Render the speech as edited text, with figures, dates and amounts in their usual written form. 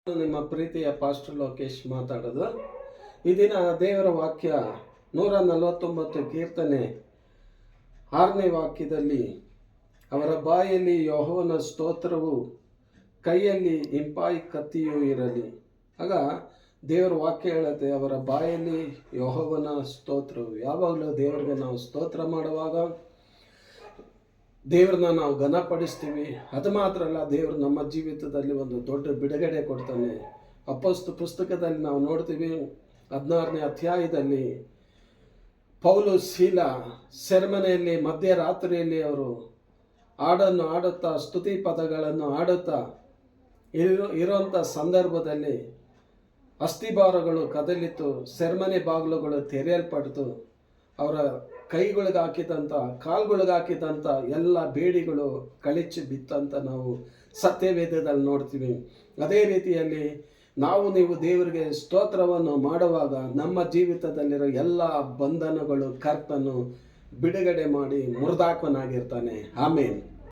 ನಿಮ್ಮ ಪ್ರೀತಿಯ ಪಾಸ್ಟರ್ ಲೋಕೇಶ್ ಮಾತಾಡೋದು. ಈ ದಿನ ದೇವರ ವಾಕ್ಯ 149 ಕೀರ್ತನೆ 6ನೇ ವಾಕ್ಯದಲ್ಲಿ, ಅವರ ಬಾಯಲ್ಲಿ ಯೆಹೋವನ ಸ್ತೋತ್ರವು, ಕೈಯಲ್ಲಿ ಇಂಪಾಯಿ ಕತ್ತಿಯೂ ಇರಲಿ. ಆಗ ದೇವರ ವಾಕ್ಯ ಹೇಳುತ್ತೆ, ಅವರ ಬಾಯಲ್ಲಿ ಯೆಹೋವನ ಸ್ತೋತ್ರವು. ಯಾವಾಗಲೂ ದೇವರಿಗೆ ನಾವು ಸ್ತೋತ್ರ ಮಾಡುವಾಗ ದೇವ್ರನ್ನ ನಾವು ಘನಪಡಿಸ್ತೀವಿ. ಅದು ಮಾತ್ರ ಅಲ್ಲ, ದೇವರು ನಮ್ಮ ಜೀವಿತದಲ್ಲಿ ಒಂದು ದೊಡ್ಡ ಬಿಡುಗಡೆ ಕೊಡ್ತಾನೆ. ಅಪೊಸ್ತಲ ಪುಸ್ತಕದಲ್ಲಿ ನಾವು ನೋಡ್ತೀವಿ, 16ನೇ ಅಧ್ಯಾಯದಲ್ಲಿ ಪೌಲು ಶೀಲ ಸೆರೆಮನೆಯಲ್ಲಿ ಮಧ್ಯರಾತ್ರಿಯಲ್ಲಿ ಅವರು ಹಾಡನ್ನು ಹಾಡುತ್ತಾ, ಸ್ತುತಿ ಪದಗಳನ್ನು ಹಾಡುತ್ತಾ ಇರುವಂಥ ಸಂದರ್ಭದಲ್ಲಿ ಅಸ್ಥಿಭಾರಗಳು ಕದಲಿತು, ಸೆರೆಮನೆ ಬಾಗಿಲುಗಳು ತೆರೆಯಲ್ಪಡ್ತು. ಅವರ ಕೈಗಳಿಗೆ ಹಾಕಿದಂಥ, ಕಾಲುಗಳಿಗೆ ಹಾಕಿದಂಥ ಎಲ್ಲ ಬೇಡಿಗಳು ಕಳಚಿ ಬಿತ್ತಂತ ನಾವು ಸತ್ಯವೇದದಲ್ಲಿ ನೋಡ್ತೀವಿ. ಅದೇ ರೀತಿಯಲ್ಲಿ ನೀವು ದೇವರಿಗೆ ಸ್ತೋತ್ರವನ್ನು ಮಾಡುವಾಗ ನಮ್ಮ ಜೀವಿತದಲ್ಲಿರೋ ಎಲ್ಲ ಬಂಧನಗಳು ಕರ್ತನು ಬಿಡುಗಡೆ ಮಾಡಿ ಮುರಿದಾಕನಾಗಿರ್ತಾನೆ. ಆಮೇನ್.